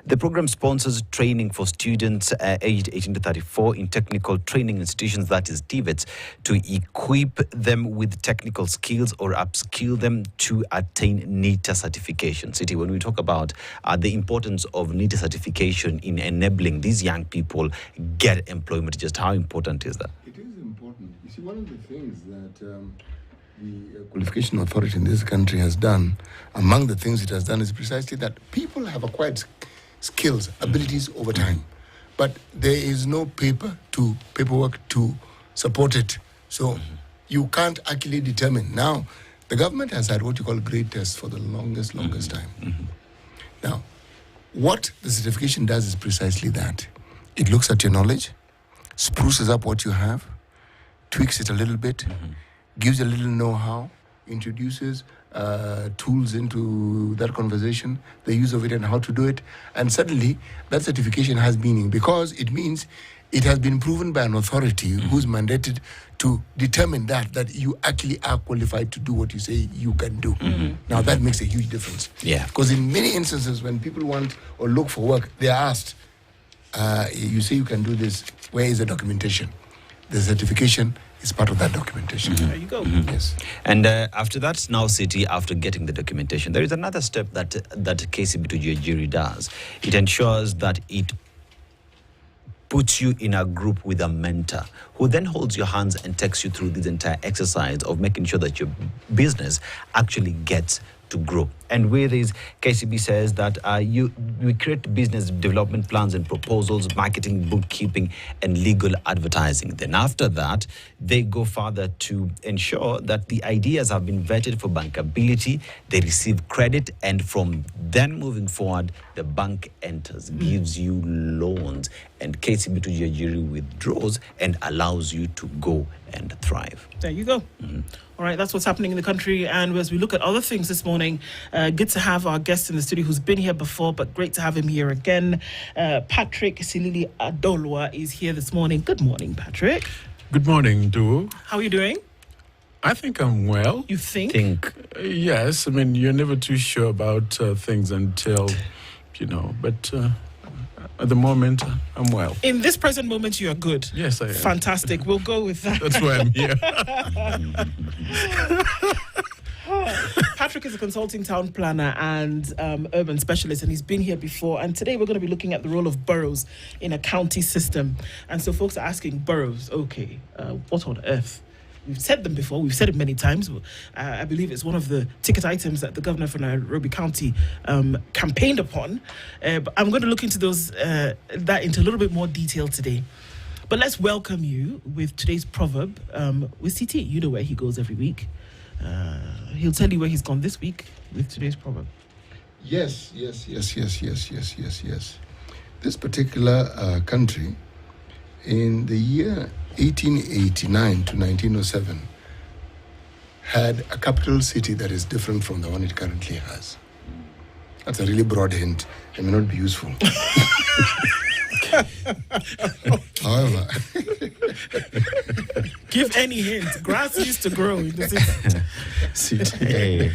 The program sponsors training for students aged 18 to 34 in technical training institutions, that is TVETs, to equip them with technical skills or upskill them to attain NITA certification. City, when we talk about the importance of NITA certification in enabling these young people get employment, just how important is that? It is important. You see, one of the things that the qualification authority in this country has done, among the things it has done, is precisely that people have acquired skills, abilities over time, but there is no paperwork to support it. So you can't actually determine. Now, the government has had what you call grade tests for the longest time. Now, what the certification does is precisely that. It looks at your knowledge, spruces up what you have, tweaks it a little bit, gives a little know-how, introduces tools into that conversation, the use of it and how to do it, and suddenly that certification has meaning because it means it has been proven by an authority who's mandated to determine that you actually are qualified to do what you say you can do. Now that makes a huge difference. Yeah. Because in many instances when people want or look for work, they are asked, you say you can do this, where is the documentation? The certification is part of that documentation. There you go. Yes. And after that, now City, after getting the documentation, there is another step that KCB to jury does. It ensures that it puts you in a group with a mentor who then holds your hands and takes you through this entire exercise of making sure that your business actually gets to grow. And with this, KCB says that we create business development plans and proposals, marketing, bookkeeping, and legal advertising. Then after that, they go further to ensure that the ideas have been vetted for bankability, they receive credit, and from then moving forward, the bank enters, gives you loans, and KCB to Jajiri withdraws and allows you to go and thrive. There you go. All right, that's what's happening in the country. And as we look at other things this morning, good to have our guest in the studio who's been here before, but great to have him here again. Patrick Silili Adolwa is here this morning. Good morning, Patrick. Good morning, Duo. How are you doing? I think I'm well. You think? Yes, I mean, you're never too sure about things until, but at the moment, I'm well. In this present moment, you are good. Yes, I am. Fantastic. We'll go with that. That's why I'm here. Patrick is a consulting town planner and urban specialist, and he's been here before. And today we're going to be looking at the role of boroughs in a county system. And so folks are asking, boroughs, okay, what on earth? We've said them before. We've said it many times. I believe it's one of the ticket items that the governor from Nairobi County campaigned upon. But I'm going to look into that into a little bit more detail today. But let's welcome you with today's proverb with CT. You know where he goes every week. He'll tell you where he's gone this week with today's proverb. Yes. This particular country, in the year 1889 to 1907, had a capital city that is different from the one it currently has. That's a really broad hint. It may not be useful. However, give any hint. Grass used to grow in the city.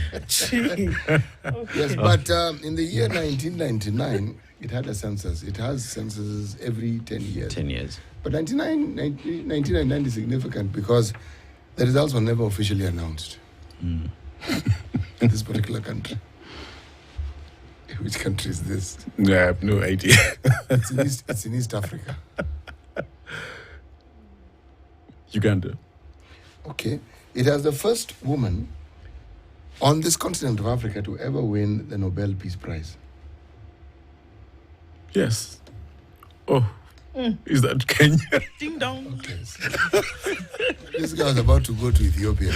Yes, but in the year 1999, it had a census. It has censuses every 10 years. 10 years. But 1999 is significant because the results were never officially announced in this particular country. Which country is this? I have no idea. It's in East Africa. Uganda. Okay. It has the first woman on this continent of Africa to ever win the Nobel Peace Prize. Yes. Oh. Is that Kenya? Ding dong. Okay. This guy was about to go to Ethiopia.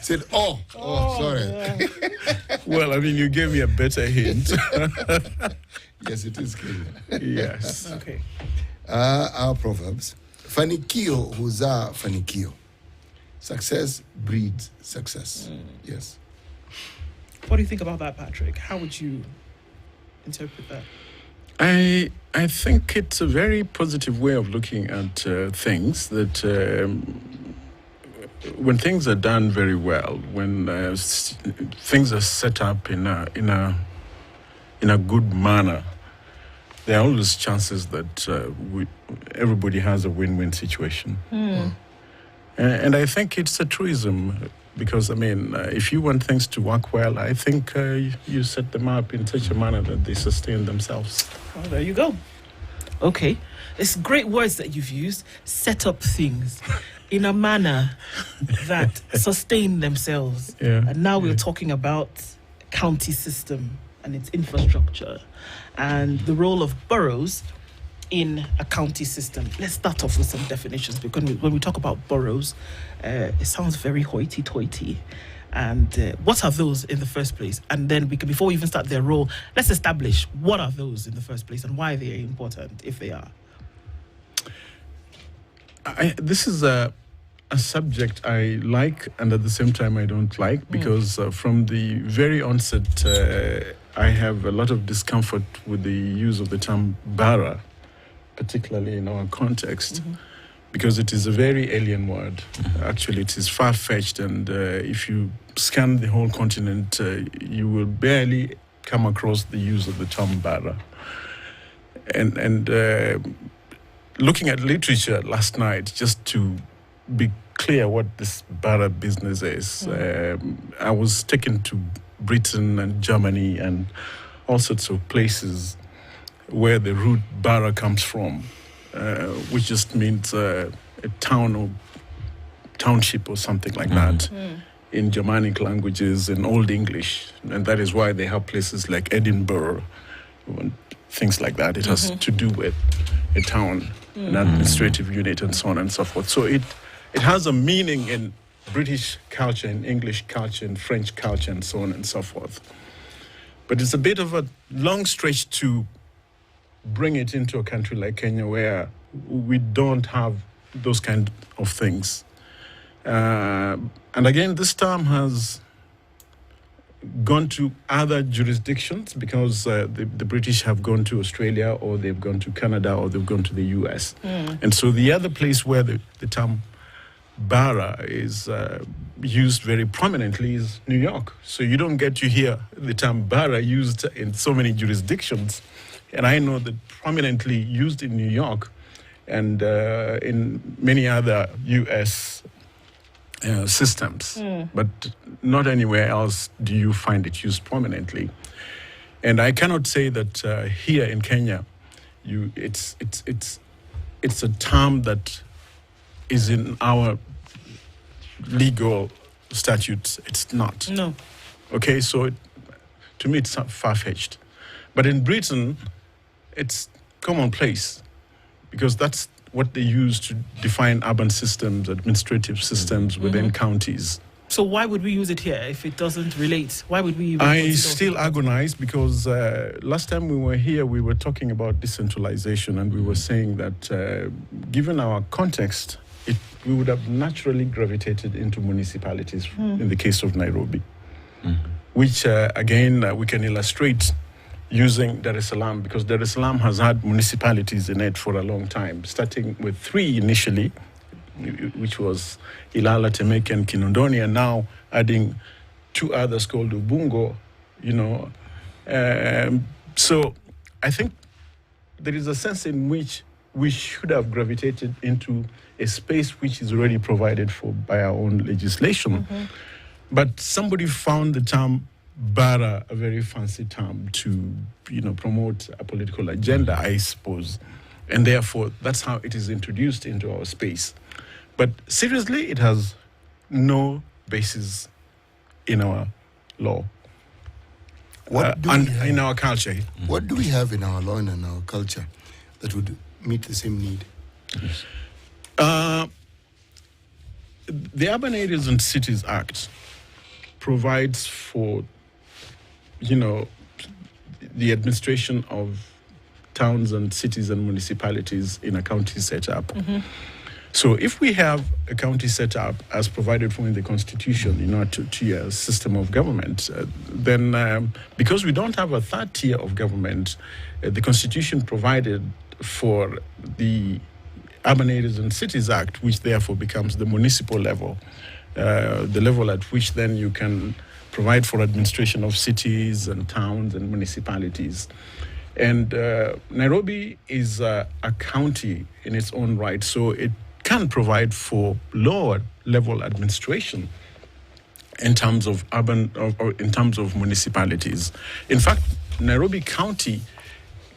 Said, sorry. Yeah. Well, I mean, you gave me a better hint. Yes, it is Kenya. Yes. Okay. Our proverbs. Fanikio huzaa fanikio. Success breeds success. Yes. What do you think about that, Patrick? How would you interpret that? I think it's a very positive way of looking at things, that when things are done very well, when things are set up in a in a good manner, there are always chances that everybody has a win-win situation. And I think it's a truism, because, I mean, if you want things to work well, I think you set them up in such a manner that they sustain themselves. Well, there you go. Okay. It's great words that you've used. Set up things in a manner that sustain themselves. Yeah. And now we're talking about county system and its infrastructure and the role of boroughs in a county system. Let's start off with some definitions, because when we talk about boroughs, it sounds very hoity-toity. And what are those in the first place? And then we can, before we even start their role, let's establish what are those in the first place and why they are important, if they are. This is a subject I like, and at the same time I don't like, because from the very onset, I have a lot of discomfort with the use of the term borough, particularly in our context, because it is a very alien word. Actually, it is far-fetched, and if you scan the whole continent, you will barely come across the use of the term borough. And looking at literature last night, just to be clear what this borough business is, I was taken to Britain and Germany and all sorts of places where the root borough comes from, which just means a town or township or something like that in Germanic languages and Old English. And that is why they have places like Edinburgh and things like that. It has to do with a town, an administrative unit, and so on and so forth. So it has a meaning in British culture, in English culture, in French culture, and so on and so forth. But it's a bit of a long stretch to bring it into a country like Kenya, where we don't have those kind of things. And again, this term has gone to other jurisdictions, because the British have gone to Australia, or they've gone to Canada, or they've gone to the US. And so the other place where the term borough is used very prominently is New York. So you don't get to hear the term borough used in so many jurisdictions. And I know that prominently used in New York and in many other US systems, but not anywhere else do you find it used prominently. And I cannot say that here in Kenya, it's a term that is in our legal statutes. It's not. No. Okay, so to me it's far-fetched. But in Britain, it's commonplace, because that's what they use to define urban systems, administrative systems within counties. So why would we use it here if it doesn't relate? Why would we even I consider still agonize, because last time we were here, we were talking about decentralization, and we were saying that given our context, we would have naturally gravitated into municipalities in the case of Nairobi, which, again, we can illustrate using Dar es Salaam, because Dar es Salaam has had municipalities in it for a long time, starting with 3 initially, which was Ilala, Temeke, and Kinondoni, and now adding 2 others called Ubungo, So I think there is a sense in which we should have gravitated into a space which is already provided for by our own legislation. But somebody found the term borough a very fancy term to, promote a political agenda, I suppose. And therefore, that's how it is introduced into our space. But seriously, it has no basis in our law. In our culture. What do we have in our law and in our culture that would meet the same need? The Urban Areas and Cities Act provides for, the administration of towns and cities and municipalities in a county setup. So if we have a county setup as provided for in the Constitution, a 2-tier system of government, then because we don't have a 3rd tier of government, the Constitution provided for the Urban Areas and Cities Act, which therefore becomes the municipal level, the level at which then you can provide for administration of cities and towns and municipalities. And Nairobi is a county in its own right, so it can provide for lower level administration in terms of urban or in terms of municipalities. In fact, Nairobi County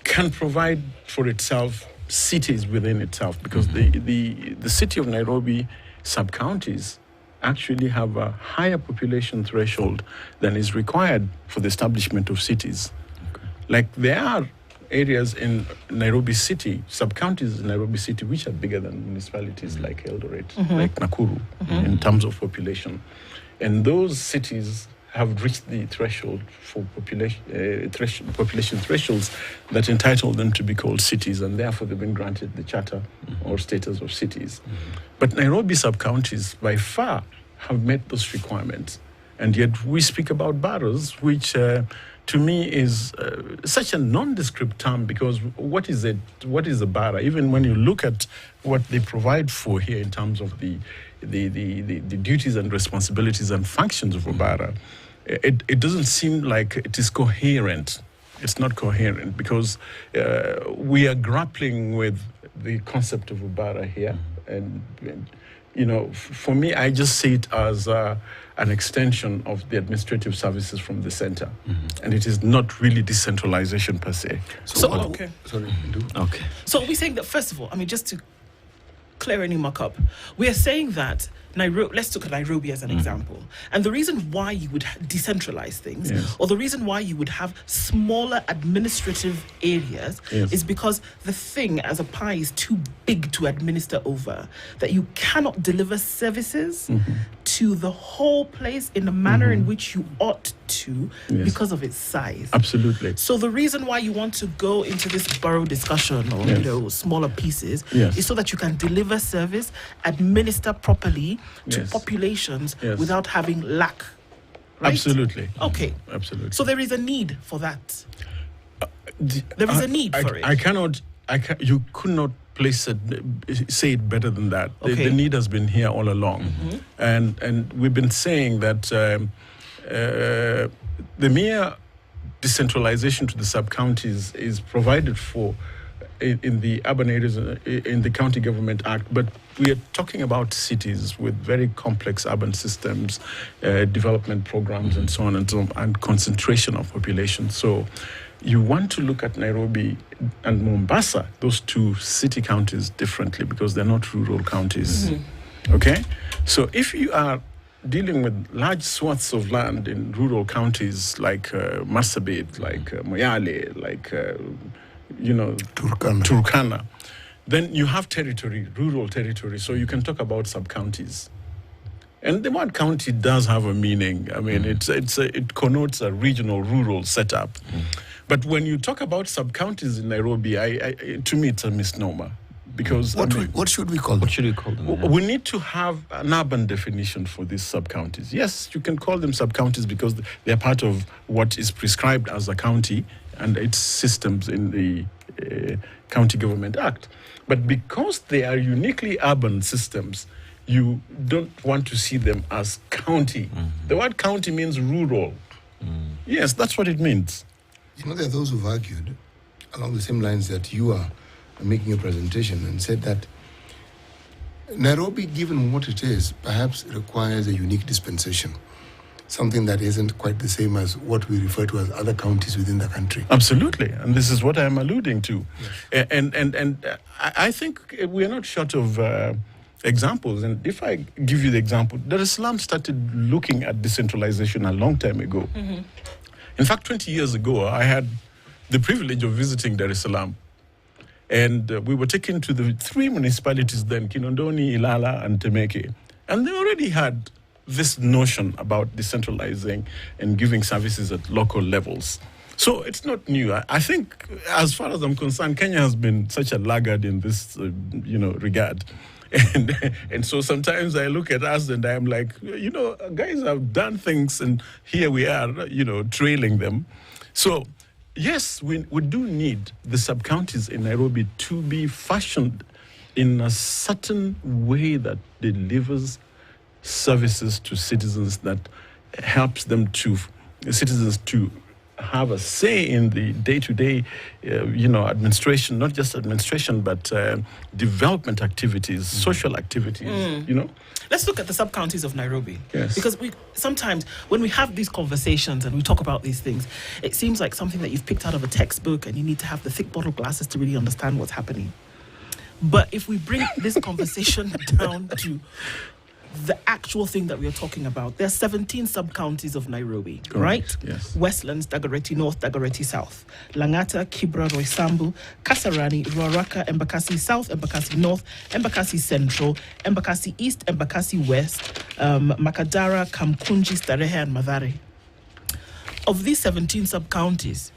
can provide for itself cities within itself, because the city of Nairobi sub-counties actually have a higher population threshold than is required for the establishment of cities. Okay. Like there are areas in Nairobi City, sub-counties in Nairobi City, which are bigger than municipalities like Eldoret, like Nakuru, in terms of population. And those cities have reached the threshold for population thresholds that entitle them to be called cities, and therefore they've been granted the charter or status of cities. But Nairobi sub-counties by far have met those requirements, and yet we speak about boroughs, which to me is such a nondescript term, because what is it? What is a borough? Even when you look at what they provide for here in terms of the duties and responsibilities and functions of a borough, it doesn't seem like it is coherent. It's not coherent, because we are grappling with the concept of a borough here. And you know, for me, I just see it as an extension of the administrative services from the center. And it is not really decentralization per se. Okay. Sorry. Okay. So are we saying that, first of all, I mean, just to clear any muck up, we are saying that Nairobi, let's look at Nairobi as an example. And the reason why you would decentralize things, or the reason why you would have smaller administrative areas, is because the thing as a pie is too big to administer over, that you cannot deliver services to the whole place in the manner in which you ought to, because of its size. Absolutely. So the reason why you want to go into this borough discussion, or you know, smaller pieces, is so that you can deliver service, administer properly to populations without having lack. Right? Absolutely. Okay. Absolutely. So there is a need for that. There is a need for it. You could not say it better than that. Okay. The need has been here all along. And we've been saying that the mere decentralization to the sub-counties is provided for in the urban areas in the County Government Act, but we are talking about cities with very complex urban systems, development programs, and so on and concentration of population. So you want to look at Nairobi and Mombasa, those two city counties, differently, because they're not rural counties. Okay? So if you are dealing with large swaths of land in rural counties like Marsabit, like Moyale, like Turkana, then you have territory, rural territory, so you can talk about sub-counties. And the word county does have a meaning. I mean, it connotes a regional, rural setup. But when you talk about sub-counties in Nairobi, to me, it's a misnomer. Because what should we call them? What should we call them? We need to have an urban definition for these sub-counties. Yes, you can call them sub-counties because they're part of what is prescribed as a county and its systems in the County Government Act. But because they are uniquely urban systems, you don't want to see them as county. The word county means rural. Yes, that's what it means. You know, there are those who've argued along the same lines that you are making a presentation and said that Nairobi, given what it is, perhaps requires a unique dispensation, something that isn't quite the same as what we refer to as other counties within the country. Absolutely, and this is what I'm alluding to. Yes. And I think we are not short of examples. And if I give you the example, Dar es Salaam started looking at decentralization a long time ago. In fact, 20 years ago, I had the privilege of visiting Dar es Salaam. And we were taken to the three municipalities then, Kinondoni, Ilala, and Temeke. And they already had this notion about decentralizing and giving services at local levels. So it's not new. I think, as far as I'm concerned, Kenya has been such a laggard in this, regard. And so sometimes I look at us and I'm like, guys have done things and here we are, trailing them. So yes, we do need the sub-counties in Nairobi to be fashioned in a certain way that delivers services to citizens that helps citizens to have a say in the day-to-day, administration, not just administration, but development activities, social activities, Let's look at the sub-counties of Nairobi. Yes. Because sometimes when we have these conversations and we talk about these things, it seems like something that you've picked out of a textbook and you need to have the thick bottle glasses to really understand what's happening. But if we bring this conversation down to the actual thing that we are talking about, there are 17 sub-counties of Nairobi, right? Yes. Westlands, Dagoretti North, Dagoretti South, Langata, Kibra, Roysambu, Kasarani, Ruaraka, Embakasi South, Embakasi North, Embakasi Central, Embakasi East, Embakasi West, Makadara, Kamkunji, Starehe, and Mathare. Of these 17 sub-counties,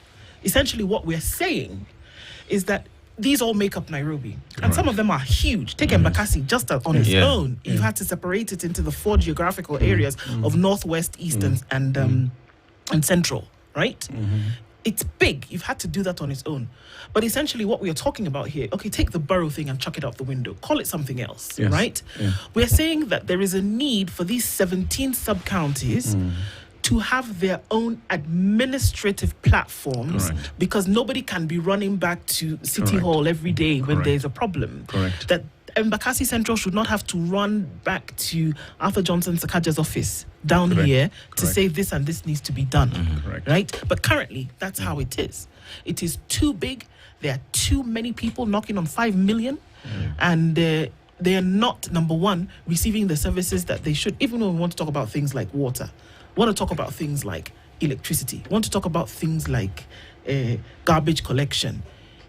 essentially what we're saying is that these all make up Nairobi. And some of them are huge. Take Embakasi just on its own. You've had to separate it into the 4 geographical areas of Northwest, East, and Central, right? It's big. You've had to do that on its own. But essentially what we are talking about here, okay, take the borough thing and chuck it out the window. Call it something else, right? Yeah. We're saying that there is a need for these 17 sub-counties to have their own administrative platforms, because nobody can be running back to City Hall every day when there's a problem. That Embakasi Central should not have to run back to Arthur Johnson Sakaja's office down here to say this and this needs to be done, right? But currently, that's how it is. It is too big. There are too many people knocking on 5 million, and they are not, number one, receiving the services that they should, even when we want to talk about things like water. Want to talk about things like electricity. Want to talk about things like garbage collection.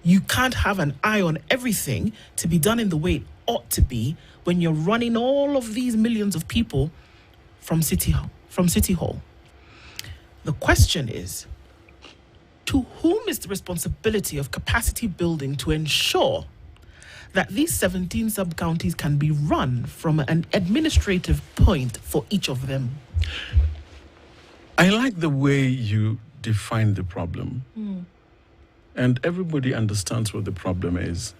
You can't have an eye on everything to be done in the way it ought to be when you're running all of these millions of people from City Hall. The question is, to whom is the responsibility of capacity building to ensure that these 17 sub-counties can be run from an administrative point for each of them? I like the way you define the problem. And everybody understands what the problem is.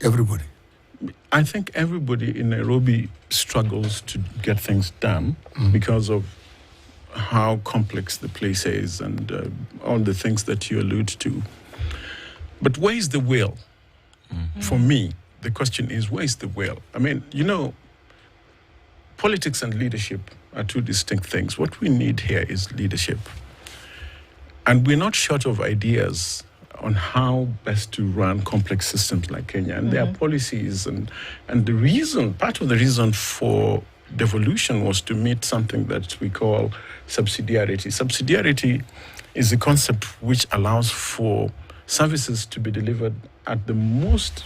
Everybody. I think everybody in Nairobi struggles to get things done because of how complex the place is and all the things that you allude to. But where is the will? For me, the question is, where is the will? I mean, politics and leadership are two distinct things. What we need here is leadership. And we're not short of ideas on how best to run complex systems like Kenya. And there are policies. And part of the reason for devolution was to meet something that we call subsidiarity. Subsidiarity is a concept which allows for services to be delivered at the most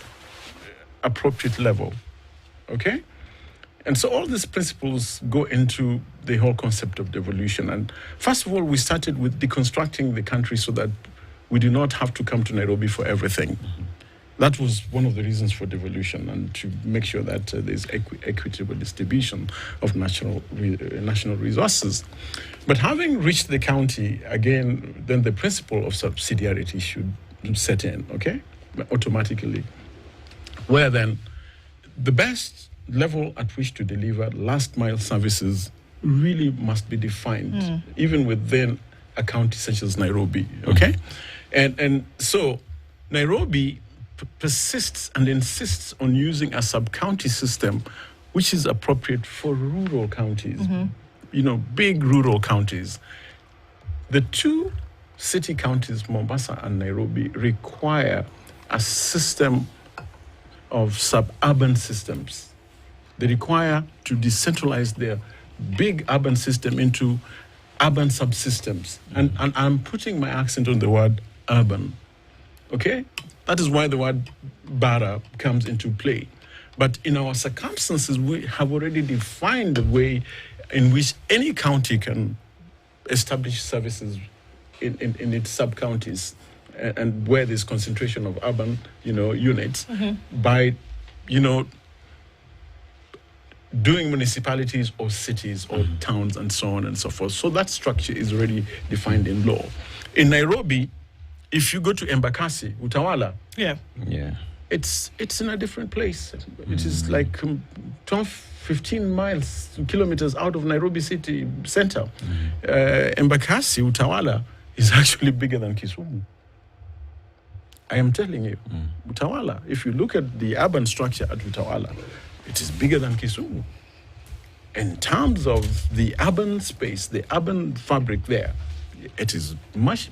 appropriate level. Okay? And so all these principles go into the whole concept of devolution. And first of all, we started with deconstructing the country so that we do not have to come to Nairobi for everything. That was one of the reasons for devolution, and to make sure that there's equitable distribution of national resources. But having reached the county, again, then the principle of subsidiarity should set in, okay? Automatically. Where then the best level at which to deliver last mile services really must be defined, even within a county such as Nairobi, okay? And so Nairobi persists and insists on using a sub-county system which is appropriate for rural counties, big rural counties. The two city counties, Mombasa and Nairobi, require a system of suburban systems. They require to decentralize their big urban system into urban subsystems. And I'm putting my accent on the word urban, okay? That is why the word borough comes into play. But in our circumstances, we have already defined the way in which any county can establish services in its sub-counties and where there's concentration of urban, units by, doing municipalities or cities or towns and so on and so forth. So that structure is already defined in law. In Nairobi, if you go to Embakasi, Utawala, it's in a different place. It is like 12, 15 kilometers out of Nairobi city center. Embakasi, Utawala, is actually bigger than Kisumu. I am telling you, Utawala, if you look at the urban structure at Utawala, it is bigger than Kisumu. In terms of the urban space, the urban fabric there, it is much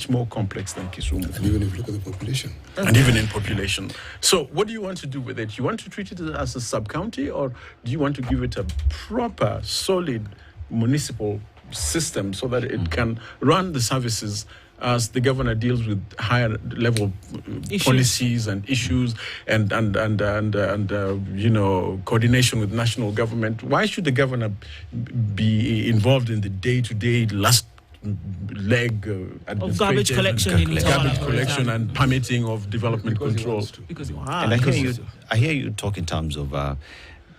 more complex than Kisumu. And even if you look at the population. And even in population. So what do you want to do with it? You want to treat it as a sub-county, or do you want to give it a proper, solid municipal system so that it can run the services as the governor deals with higher level policies and issues and coordination with national government? Why should the governor be involved in the day-to-day last leg of garbage collection, and permitting of development control? And I hear you talk in terms of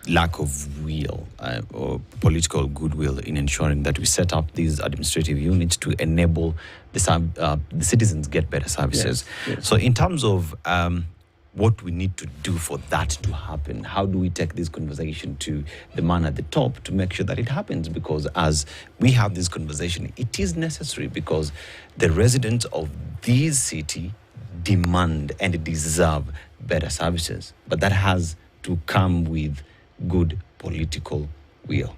lack of will or political goodwill in ensuring that we set up these administrative units to enable the citizens get better services. Yes. So in terms of what we need to do for that to happen, how do we take this conversation to the man at the top to make sure that it happens? Because as we have this conversation, it is necessary, because the residents of this city demand and deserve better services. But that has to come with good political will.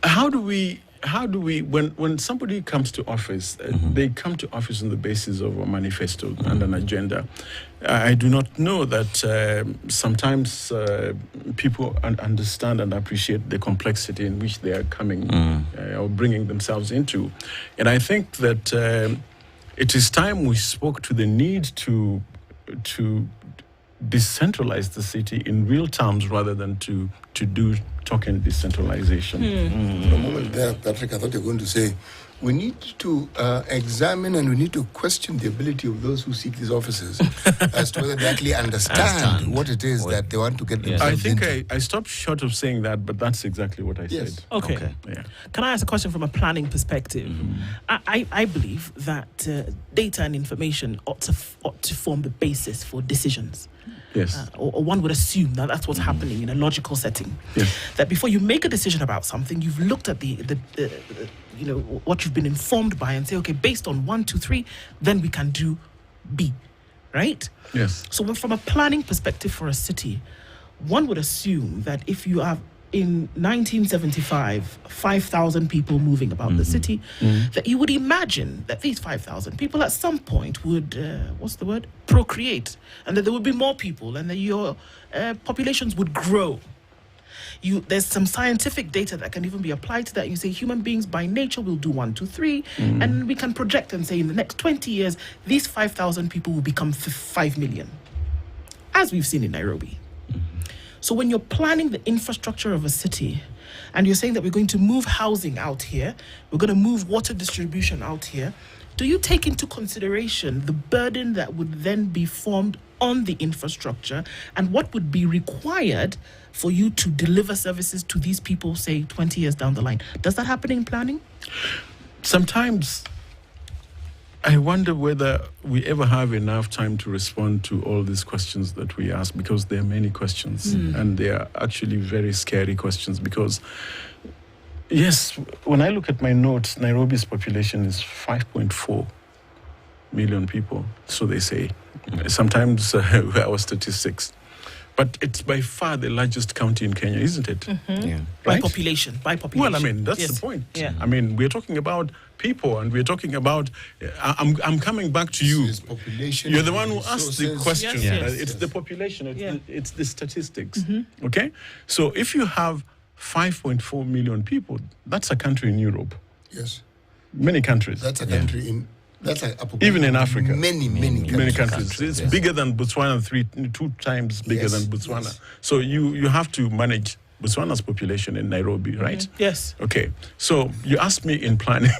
How do we when somebody comes to office, they come to office on the basis of a manifesto and an agenda. I do not know that sometimes people understand and appreciate the complexity in which they are coming or bringing themselves into. And I think that it is time we spoke to the need to decentralize the city in real terms rather than to do token decentralization. For a moment there, Patrick, I thought you were going to say we need to examine and we need to question the ability of those who seek these offices as to whether they actually understand what it is that they want to get themselves I think into. I stopped short of saying that, but that's exactly what I said. Okay. Yeah. Can I ask a question from a planning perspective? I believe that data and information ought to form the basis for decisions. Yes. Or one would assume that that's what's happening in a logical setting. Yes. That before you make a decision about something, you've looked at the what you've been informed by and say, okay, based on 1, 2, 3, then we can do B, right? Yes. So from a planning perspective for a city, one would assume that if you have in 1975 5,000 people moving about the city, that you would imagine that these 5,000 people at some point would procreate, and that there would be more people, and that your populations would grow. There's some scientific data that can even be applied to that. You say human beings by nature will do 1, 2, 3, and we can project and say in the next 20 years these 5,000 people will become 5 million, as we've seen in Nairobi. So when you're planning the infrastructure of a city and you're saying that we're going to move housing out here, we're going to move water distribution out here, do you take into consideration the burden that would then be formed on the infrastructure and what would be required for you to deliver services to these people, say, 20 years down the line? Does that happen in planning? Sometimes I wonder whether we ever have enough time to respond to all these questions that we ask, because there are many questions and they are actually very scary questions. Because, yes, when I look at my notes, Nairobi's population is 5.4 million people, so they say. Sometimes our statistics. But it's by far the largest county in Kenya, isn't it? Yeah. By Right? population. Well, I mean, that's Yes. the point. Yeah. I mean, we're talking about people, and we're talking about. I'm coming back to you. It's population, You're the one who asked the resources. question. Yes. It's the population. It's the statistics. Okay. So if you have 5.4 million people, that's a country in Europe. Yes, Many countries. that's a country in. That's a population Even in Africa. Many countries. It's bigger than Botswana, 2 times bigger Yes, than Botswana. yes. So you have to manage Botswana's population in Nairobi, right? Yes. Okay. So you asked me in planning.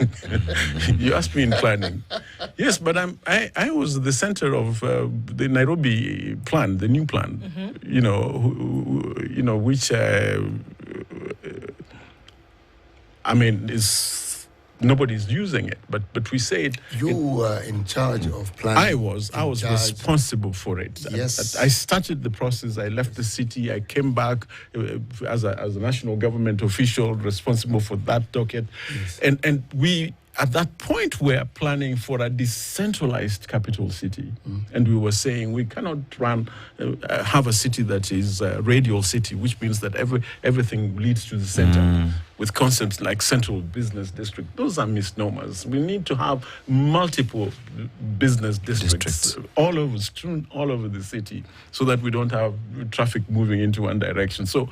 Yes, but I was the center of the Nairobi plan, the new plan. Which I mean is nobody's using it. But we said You were in charge of planning. I was responsible for it. Yes. I started the process. I left the city. I came back as a national government official responsible for that docket. Yes. And we, at that point, were planning for a decentralized capital city. And we were saying we cannot have a city that is a radial city, which means that everything leads to the center. With concepts like central business district. Those are misnomers. We need to have multiple business districts. All over, strewn all over the city, so that we don't have traffic moving into one direction. So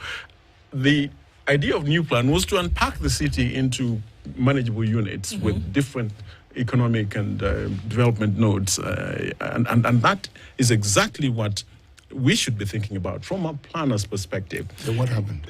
the idea of new plan was to unpack the city into manageable units with different economic and development nodes. And that is exactly what we should be thinking about from a planner's perspective. So what happened?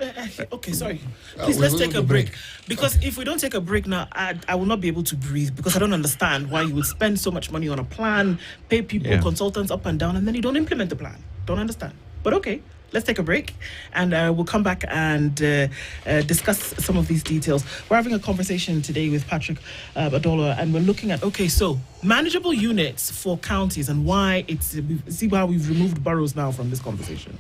Okay, sorry. Please, let's take a break. Because if we don't take a break now, I will not be able to breathe, because I don't understand why you would spend so much money on a plan, pay people, consultants up and down, and then you don't implement the plan. Don't understand. But okay. Let's take a break, and we'll come back and discuss some of these details. We're having a conversation today with Patrick Adolo, and we're looking at, so manageable units for counties and why see why we've removed boroughs now from this conversation.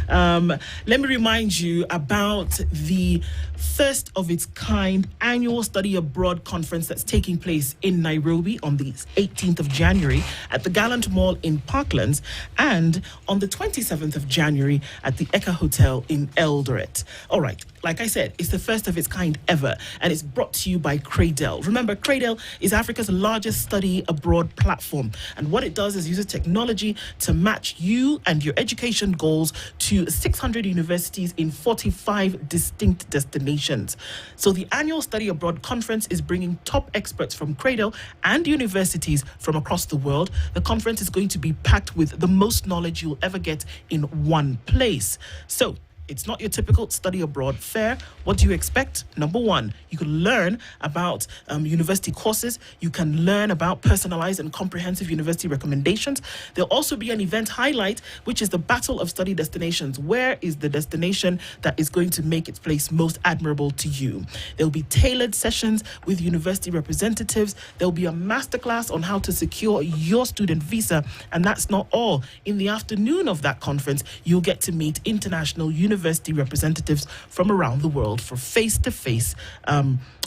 Let me remind you about the first of its kind annual study abroad conference that's taking place in Nairobi on the 18th of January at the Gallant Mall in Parklands, and on the 27th of January at the Eka Hotel in Eldoret. All right, like I said, it's the first of its kind ever, and it's brought to you by Cradle. Remember, Cradle is Africa's largest study abroad platform, and what it does is uses technology to match you and your education goals to 600 universities in 45 distinct destinations. So the annual Study Abroad Conference is bringing top experts from Cradle and universities from across the world. The conference is going to be packed with the most knowledge you'll ever get in one place. So it's not your typical study abroad fair. What do you expect? Number one, you can learn about university courses. You can learn about personalized and comprehensive university recommendations. There'll also be an event highlight, which is the Battle of Study Destinations. Where is the destination that is going to make its place most admirable to you? There'll be tailored sessions with university representatives. There'll be a masterclass on how to secure your student visa. And that's not all. In the afternoon of that conference, you'll get to meet international university representatives from around the world for face-to-face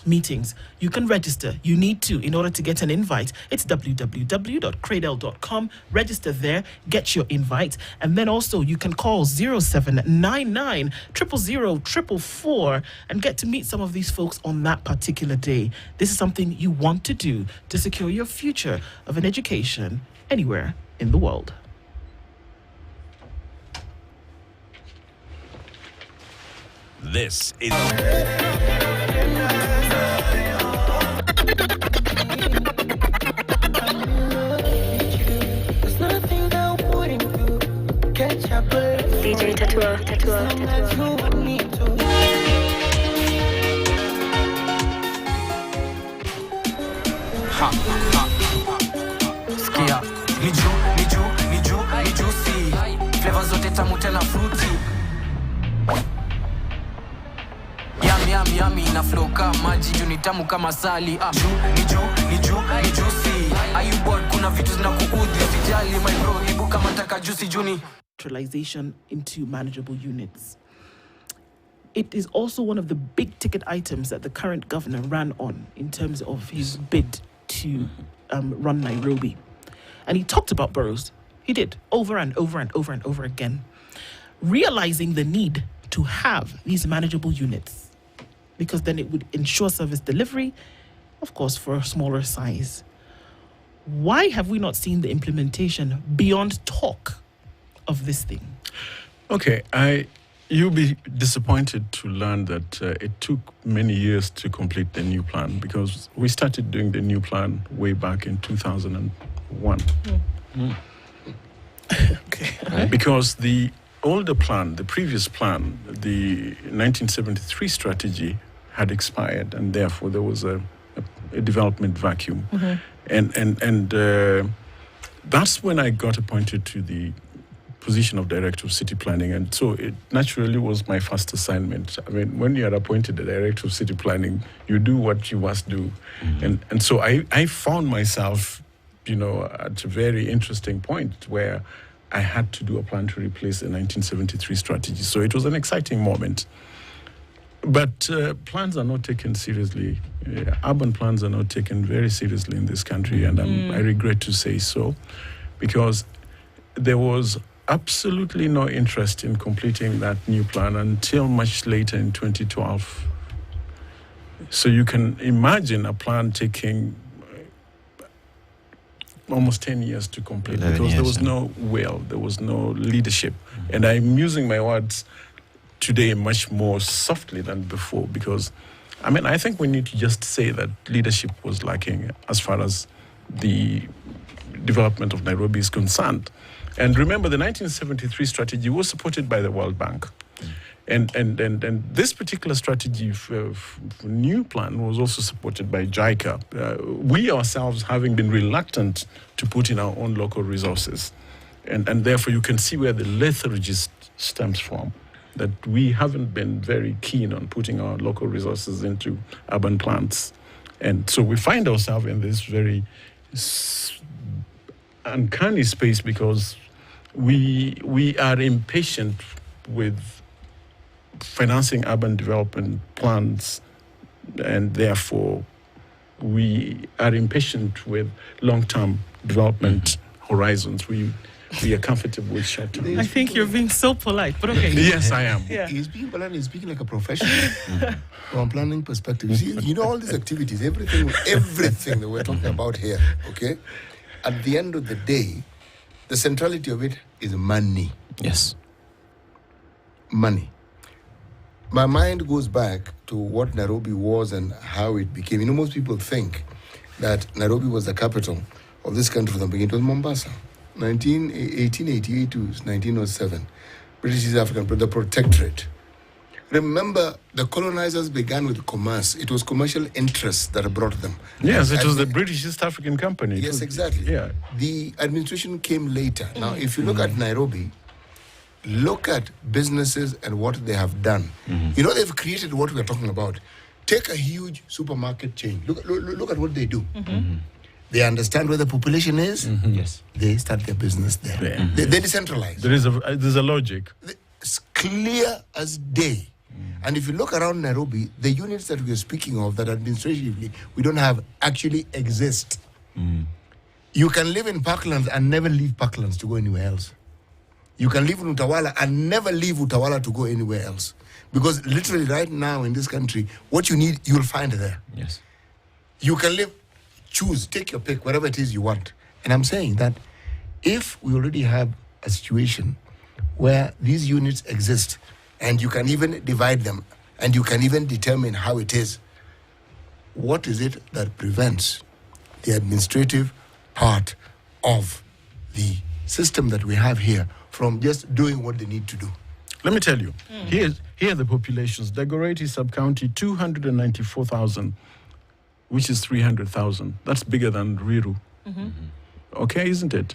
meetings. You can register. You need to in order to get an invite. It's www.cradle.com. Register there, get your invite, and then also you can call 0799 000 444 and get to meet some of these folks on that particular day. This is something you want to do to secure your future of an education anywhere in the world. This is DJ Tatua. Skia, ni juicy. Flavor zote tamu tena fruity. Yummy na flow kama maji, juu ni tamu kama sali. Ni juicy. Are you bored? Kuna vitu zinakuudhi, usijali my bro, ibu kama taka juicy juni. Centralization into manageable units. It is also one of the big ticket items that the current governor ran on in terms of his bid to run Nairobi. And he talked about boroughs. He did over and over again, realizing the need to have these manageable units, because then it would ensure service delivery, of course, for a smaller size. Why have we not seen the implementation beyond talk of this thing? Okay, you'll be disappointed to learn that it took many years to complete the new plan, because we started doing the new plan way back in 2001. Okay. Because the older plan, the previous plan, the 1973 strategy had expired, and therefore there was a development vacuum. And that's when I got appointed to the position of Director of City Planning. And so it naturally was my first assignment. I mean, when you are appointed the Director of City Planning, you do what you must do. And so I found myself, at a very interesting point where I had to do a plan to replace the 1973 strategy. So it was an exciting moment. But plans are not taken seriously. Urban plans are not taken very seriously in this country, and I regret to say so, because there was absolutely no interest in completing that new plan until much later in 2012. So you can imagine a plan taking almost 10 years to complete, because there was no will, there was no leadership. And I'm using my words today much more softly than before, because I think we need to just say that leadership was lacking as far as the development of Nairobi is concerned. And remember, the 1973 strategy was supported by the World Bank. And this particular strategy for new plan was also supported by JICA. We ourselves having been reluctant to put in our own local resources. And therefore you can see where the lethargy stems from, that we haven't been very keen on putting our local resources into urban plans. And so we find ourselves in this very uncanny space, because we are impatient with financing urban development plans, and therefore we are impatient with long-term development horizons. We are comfortable with short-term. I think you're being so polite, but okay. Yes, I am. Yeah. He's being polite, he's speaking like a professional from a planning perspective. You see, all these activities, everything that we're talking about here, okay? At the end of the day, the centrality of it is money. Yes. Money. My mind goes back to what Nairobi was and how it became. Most people think that Nairobi was the capital of this country from the beginning. It was Mombasa. 1888 to 1907. British East African, the protectorate. Remember, the colonizers began with commerce. It was commercial interests that brought them. Yes, it was the British East African Company. Yes, exactly. Yeah. The administration came later. Now, if you look at Nairobi, look at businesses and what they have done. They've created what we're talking about. Take a huge supermarket chain. Look at what they do. They understand where the population is. Yes. They start their business there. Yeah. They decentralize. There's a logic. It's clear as day. And if you look around Nairobi, the units that we are speaking of that administratively we don't have actually exist. You can live in Parklands and never leave Parklands to go anywhere else. You can live in Utawala and never leave Utawala to go anywhere else. Because literally right now in this country, what you need, you'll find there. Yes. You can live, choose, take your pick, whatever it is you want. And I'm saying that if we already have a situation where these units exist, and you can even divide them, and you can even determine how it is, what is it that prevents the administrative part of the system that we have here from just doing what they need to do? Let me tell you, here are the populations. Dagoretti sub-county, 294,000, which is 300,000. That's bigger than Ruiru. Okay, isn't it?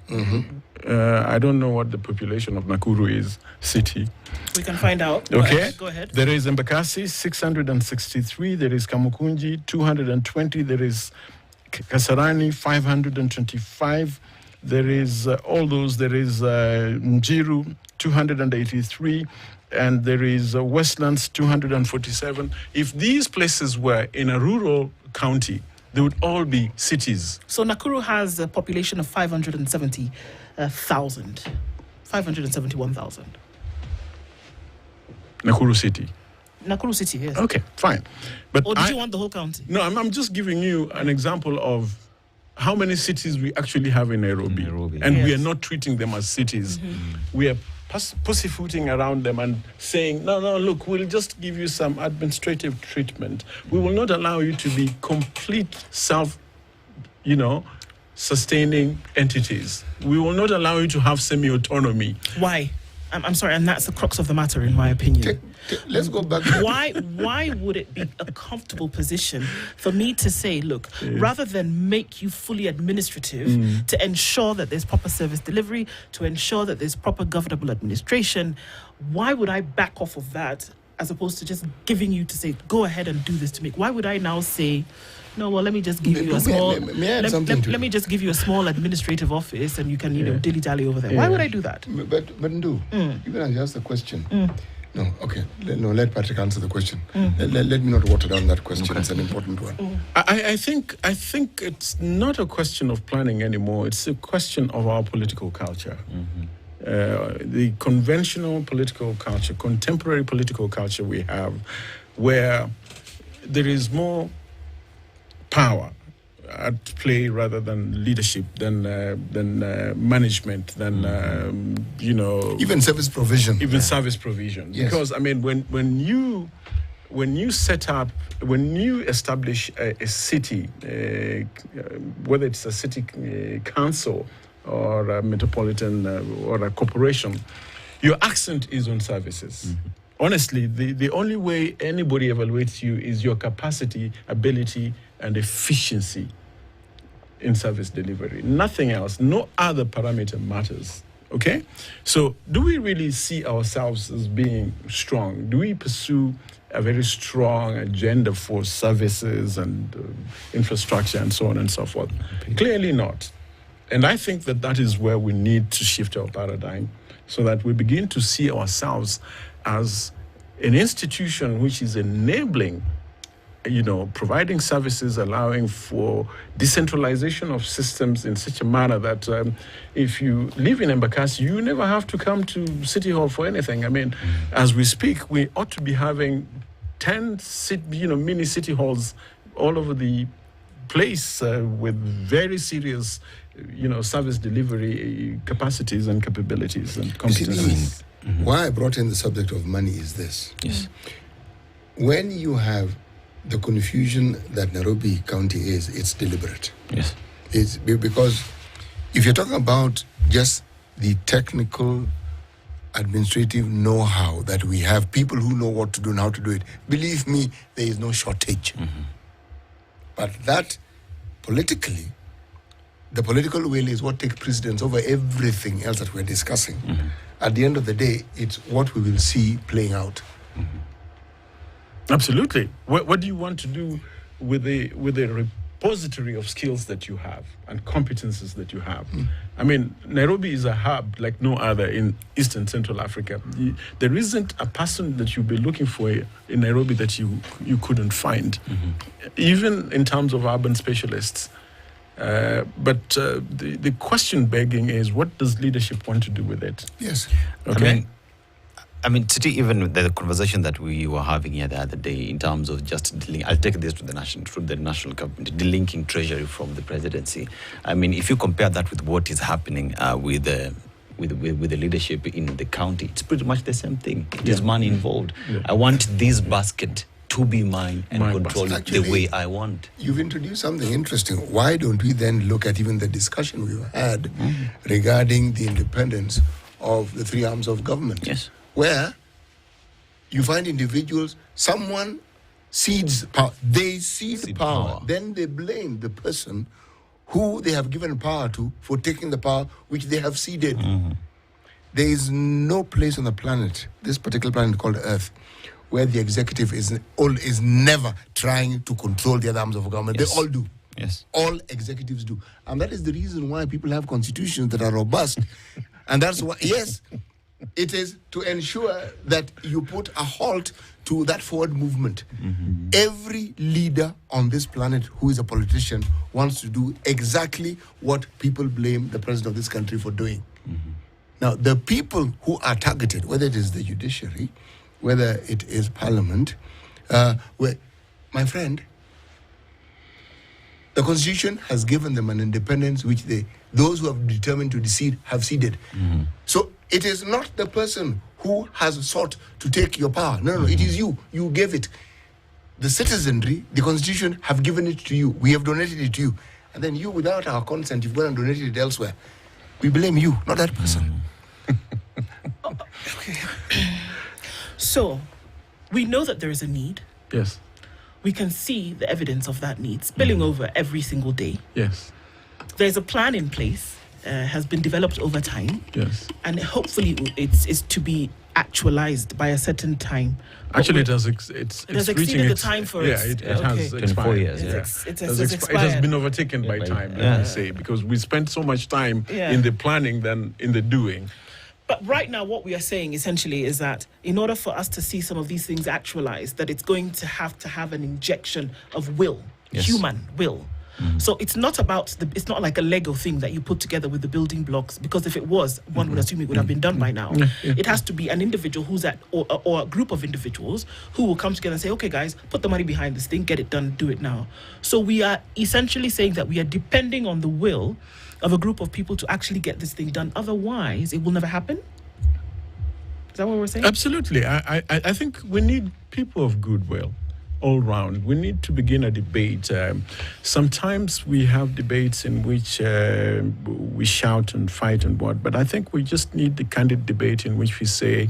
I don't know what the population of Nakuru is, city. We can find out. Okay. Go ahead. There is Embakasi, 663. There is Kamukunji, 220. There is Kasarani, 525. There is all those. There is Njiru, 283. And there is Westlands, 247. If these places were in a rural county, they would all be cities. So Nakuru has a population of 570,000. 571,000. Nakuru city. Nakuru city, yes. Okay, fine. But Or did you want the whole county? No, I'm just giving you an example of how many cities we actually have in Nairobi. And we are not treating them as cities. We are pussyfooting around them and saying, no, look, we'll just give you some administrative treatment. We will not allow you to be complete sustaining entities. We will not allow you to have semi-autonomy. Why? I'm sorry, and that's the crux of the matter, in my opinion. Let's go back. Why would it be a comfortable position for me to say, look, rather than make you fully administrative to ensure that there's proper service delivery, to ensure that there's proper governable administration, why would I back off of that as opposed to just giving you to say, go ahead and do this to me? Why would I now say, no, well, let me just give you a small. Let me just give you a small administrative office, and you can, dilly dally over there. Why would I do that? But Ndu, even as you ask the question. No, okay. Let Patrick answer the question. Let me not water down that question. Okay. It's an important one. I think it's not a question of planning anymore. It's a question of our political culture. The conventional political culture, contemporary political culture we have, where there is more power at play rather than leadership, than management, than even service provision. Service provision. Yes. Because when you establish a city, whether it's a city council or a metropolitan or a corporation, your accent is on services. Honestly, the only way anybody evaluates you is your capacity, ability, and efficiency in service delivery. Nothing else, no other parameter matters. Okay? So do we really see ourselves as being strong? Do we pursue a very strong agenda for services and infrastructure and so on and so forth? Clearly not. And I think that is where we need to shift our paradigm so that we begin to see ourselves as an institution which is enabling, providing services, allowing for decentralization of systems in such a manner that if you live in Embakasi, you never have to come to City Hall for anything. I mean, as we speak, we ought to be having 10 mini city halls all over the place with very serious, service delivery capacities and capabilities and competencies. Why I brought in the subject of money is this. Yes. When you have the confusion that Nairobi County is, it's deliberate. Yes. It's because if you're talking about just the technical, administrative know-how that we have, people who know what to do and how to do it, believe me, there is no shortage. But that politically, the political will is what takes precedence over everything else that we're discussing. At the end of the day, it's what we will see playing out. Absolutely. What do you want to do with a repository of skills that you have and competences that you have? I mean, Nairobi is a hub like no other in East and Central Africa. There isn't a person that you'll be looking for in Nairobi that you couldn't find, even in terms of urban specialists. But the question begging is, what does leadership want to do with it? Yes. Okay. I mean, Titi, even the conversation that we were having here the other day in terms of just I'll take this to the national government, delinking treasury from the presidency. I mean, if you compare that with what is happening with the leadership in the county, it's pretty much the same thing. There's money involved. I want this basket to be mine and control it the way I want. You've introduced something interesting. Why don't we then look at even the discussion we've had regarding the independence of the three arms of government? Yes. Where you find individuals, someone cedes power. They cede power. Then they blame the person who they have given power to for taking the power which they have ceded. There is no place on the planet, this particular planet called Earth, where the executive is never trying to control the other arms of government. Yes. They all do. Yes. All executives do. And that is the reason why people have constitutions that are robust. And that's why, yes, it is to ensure that you put a halt to that forward movement. Every leader on this planet who is a politician wants to do exactly what people blame the president of this country for doing. Now, the people who are targeted, whether it is the judiciary, whether it is parliament, my friend, the constitution has given them an independence which those who have determined to decede have ceded. So it is not the person who has sought to take your power. No, it is you. You gave it. The citizenry, the constitution, have given it to you. We have donated it to you. And then you, without our consent, you've gone and donated it elsewhere. We blame you, not that person. So, we know that there is a need. Yes. We can see the evidence of that need spilling over every single day. Yes. There's a plan in place, has been developed over time. Yes. And hopefully it's to be actualized by a certain time. But Actually, it has exceeded reaching the its, time for yeah, it. it has 24 expired. years, yeah. Yeah. It It has been overtaken by time, let me say, because we spent so much time in the planning than in the doing. But right now, what we are saying essentially is that in order for us to see some of these things actualized, that it's going to have an injection of will, human will. So it's not it's not like a Lego thing that you put together with the building blocks, because if it was, one would assume it would have been done by now. It has to be an individual or a group of individuals who will come together and say, okay, guys, put the money behind this thing, get it done, do it now. So we are essentially saying that we are depending on the will of a group of people to actually get this thing done. Otherwise, it will never happen. Is that what we're saying? Absolutely. I think we need people of goodwill all round. We need to begin a debate. Sometimes we have debates in which we shout and fight and what, but I think we just need the candid debate in which we say,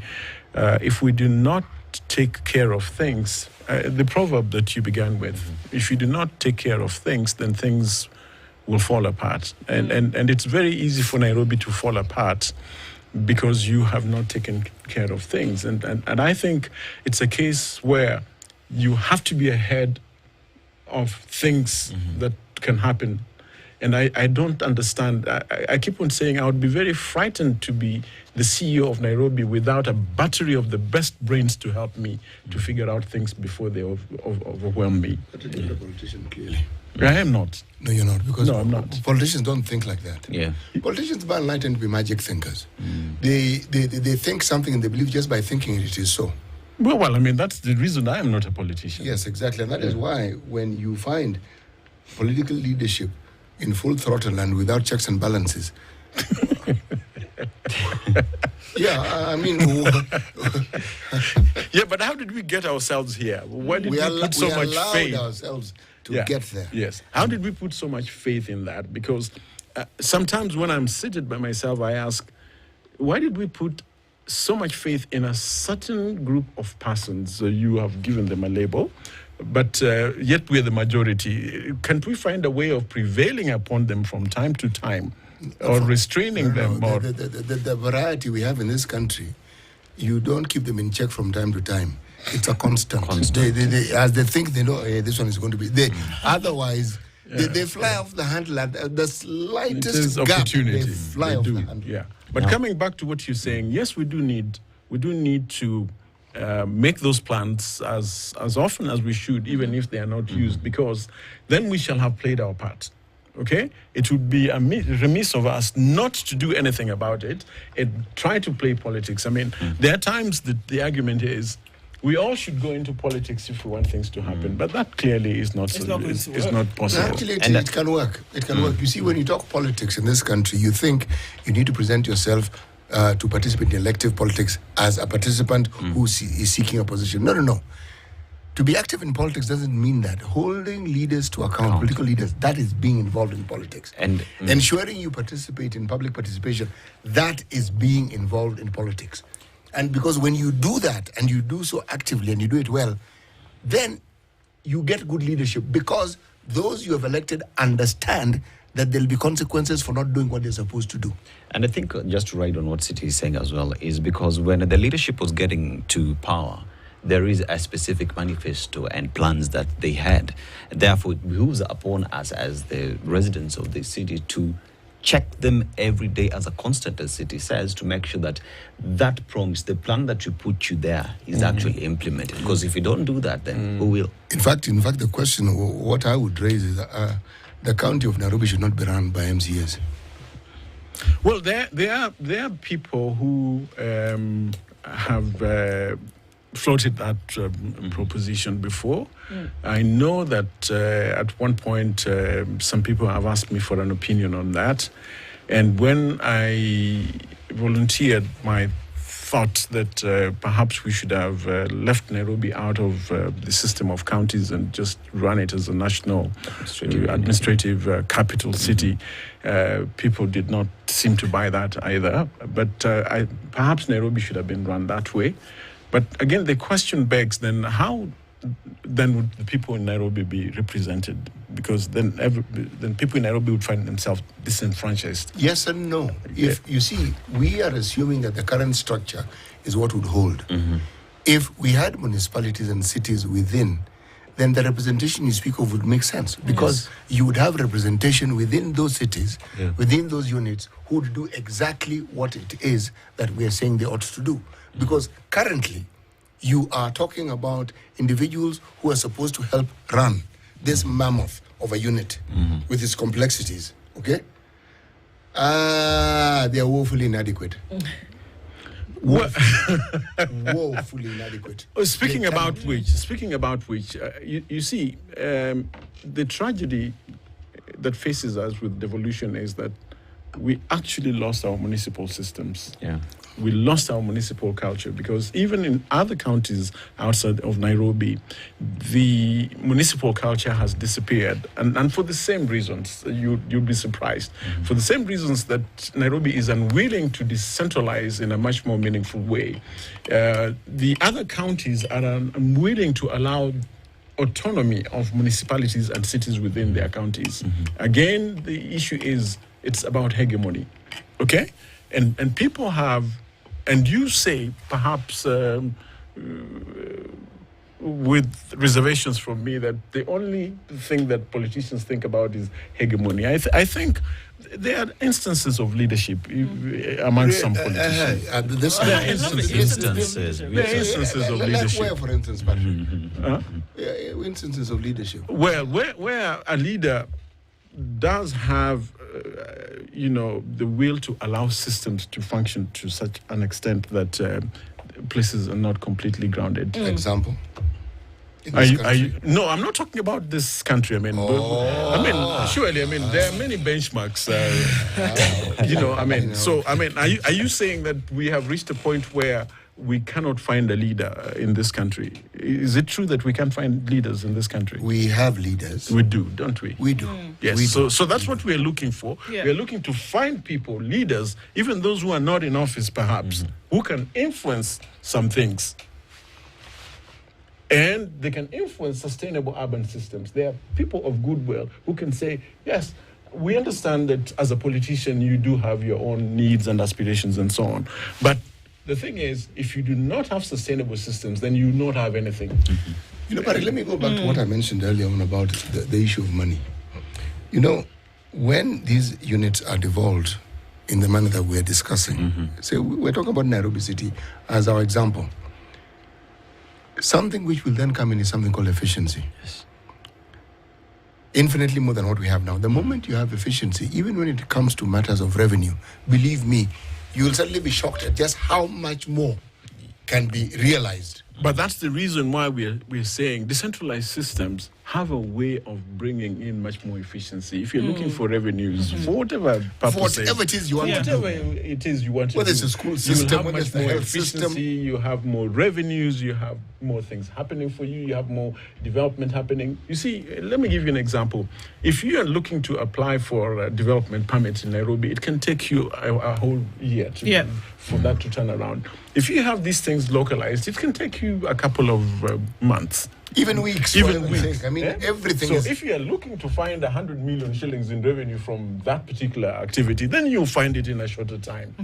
if we do not take care of things, the proverb that you began with, if you do not take care of things, then things will fall apart. And it's very easy for Nairobi to fall apart because you have not taken care of things. And I think it's a case where you have to be ahead of things that can happen. And I don't understand. I keep on saying I would be very frightened to be the CEO of Nairobi without a battery of the best brains to help me to figure out things before they overwhelm me. But you're a politician, clearly. I am not. No, you're not. Because No, I'm not. Politicians don't think like that. Yeah. Politicians, by and large, tend to be magic thinkers. They think something and they believe just by thinking it is so. Well, I mean, that's the reason I am not a politician. Yes, exactly. And that is why when you find political leadership in full throttle and without checks and balances, I mean, Yeah, but how did we get ourselves here? Why did we put so we much allowed faith? ourselves to get there. Yes. How did we put so much faith in that? Because sometimes when I'm seated by myself, I ask, why did we put so much faith in a certain group of persons? You have given them a label, but yet we're the majority. Can't we find a way of prevailing upon them from time to time, or restraining them? Or The variety we have in this country, you don't keep them in check from time to time. It's a constant. They, as they think they know, hey, this one is going to be. Otherwise, they fly off the handle at the slightest gap. Opportunity. They fly off the handle. Yeah. But coming back to what you're saying, yes, we do need to make those plans as often as we should, even if they are not used, because then we shall have played our part. Okay? It would be remiss of us not to do anything about it and try to play politics. I mean, there are times that the argument is we all should go into politics if we want things to happen, but that clearly is not not possible. Actually, it can work. It can work. You see, when you talk politics in this country, you think you need to present yourself to participate in elective politics as a participant who is seeking a position. No. To be active in politics doesn't mean that. Holding leaders to account, political leaders, that is being involved in politics. And ensuring you participate in public participation, that is being involved in politics. And because when you do that, and you do so actively, and you do it well, then you get good leadership, because those you have elected understand that there'll be consequences for not doing what they're supposed to do. And I think just to ride on what City is saying as well, is because when the leadership was getting to power, there is a specific manifesto and plans that they had. Therefore, it behooves upon us as the residents of the city to check them every day as a constant, as City says, to make sure that that promise, the plan that you put you there, is actually implemented. Because if you don't do that, then who will? In fact, the question, what I would raise is the county of Nairobi should not be run by MCAs. Well, there are people who have floated that proposition before. I know that at one point some people have asked me for an opinion on that, and when I volunteered my thought that perhaps we should have left Nairobi out of the system of counties and just run it as a national administrative capital city, people did not seem to buy that either. But perhaps Nairobi should have been run that way. But again, the question begs then, how then would the people in Nairobi be represented? Because then people in Nairobi would find themselves disenfranchised. Yes and no. If you see, we are assuming that the current structure is what would hold. If we had municipalities and cities within, then the representation you speak of would make sense, because you would have representation within those cities, within those units, who would do exactly what it is that we are saying they ought to do. Because currently, you are talking about individuals who are supposed to help run this mammoth of a unit with its complexities, okay? They are woefully inadequate. Woefully inadequate. Speaking about which, you see, the tragedy that faces us with devolution is that we actually lost our municipal systems. Yeah. We lost our municipal culture, because even in other counties outside of Nairobi, the municipal culture has disappeared. And for the same reasons, you'd be surprised. For the same reasons that Nairobi is unwilling to decentralize in a much more meaningful way, the other counties are unwilling to allow autonomy of municipalities and cities within their counties. Again, the issue is, it's about hegemony, okay? And people have, and you say, perhaps with reservations from me, that the only thing that politicians think about is hegemony. I think there are instances of leadership amongst some politicians. There are instances of Like where, leadership. for instance, Patrick? Instances of leadership. Well, where a leader does have, the will to allow systems to function to such an extent that places are not completely grounded. Example. No, I'm not talking about this country. I mean, surely, there are many benchmarks. Are you saying that we have reached a point where we cannot find a leader in this country? Is it true that we can't find leaders in this country? We have leaders. We do, don't we? We do. Yes. We do. So that's what we're looking for. Yeah. We're looking to find people, leaders, even those who are not in office, perhaps, who can influence some things. And they can influence sustainable urban systems. There are people of goodwill who can say, yes, we understand that as a politician, you do have your own needs and aspirations and so on. But the thing is, if you do not have sustainable systems, then you do not have anything. But let me go back to what I mentioned earlier on about the issue of money. When these units are devolved in the manner that we're discussing, say we're talking about Nairobi City as our example. Something which will then come in is something called efficiency. Yes. Infinitely more than what we have now. The moment you have efficiency, even when it comes to matters of revenue, believe me, you will suddenly be shocked at just how much more can be realized. But that's the reason why we're saying decentralized systems have a way of bringing in much more efficiency. If you're looking for revenues, for whatever purpose, For whatever it is you want to do. whatever it is you want to Whether do, it's a school you system, will have whether it's much the more health efficiency, system. you have more revenues, you have more things happening for you, you have more development happening. You see, let me give you an example. If you are looking to apply for a development permit in Nairobi, it can take you a whole year for that to turn around. If you have these things localized, it can take you a couple of months. Even weeks. Even weeks. Think. Everything so is... if you are looking to find 100 million shillings in revenue from that particular activity, then you'll find it in a shorter time.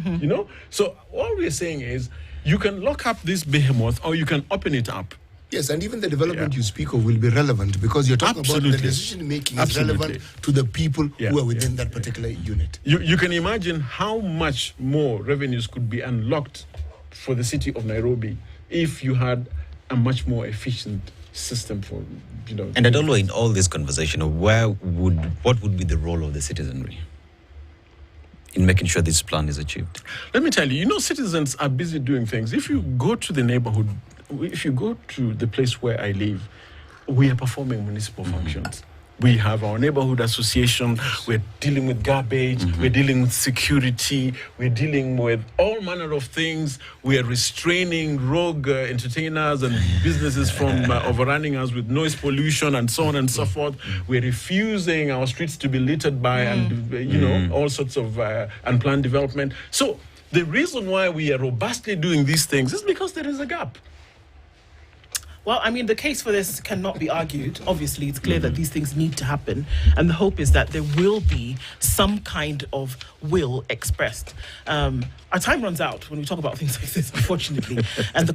So all we're saying is, you can lock up this behemoth or you can open it up. Yes, and even the development you speak of will be relevant, because you're talking about the decision making is relevant to the people who are within that particular unit. You can imagine how much more revenues could be unlocked for the city of Nairobi if you had a much more efficient system for, And Adolo, in all this conversation, what would be the role of the citizenry in making sure this plan is achieved? Let me tell you, citizens are busy doing things. If you go to the neighborhood, if you go to the place where I live, we are performing municipal functions. We have our neighborhood association. We're dealing with garbage. We're dealing with security. We're dealing with all manner of things. We are restraining rogue entertainers and businesses from overrunning us with noise pollution and so on and so forth. We're refusing our streets to be littered by all sorts of unplanned development. So the reason why we are robustly doing these things is because there is a gap. Well, I mean, the case for this cannot be argued. Obviously, it's clear that these things need to happen. And the hope is that there will be some kind of will expressed. Our time runs out when we talk about things like this, unfortunately. And the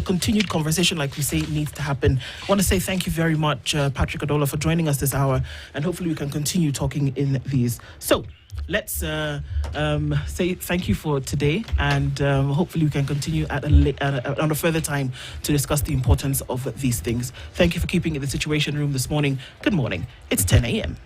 continued conversation, like we say, needs to happen. I want to say thank you very much, Patrick Adola, for joining us this hour. And hopefully we can continue talking in these. So, let's say thank you for today, and hopefully we can continue at on a further time to discuss the importance of these things. Thank you for keeping it the Situation Room this morning. Good morning. It's 10 a.m.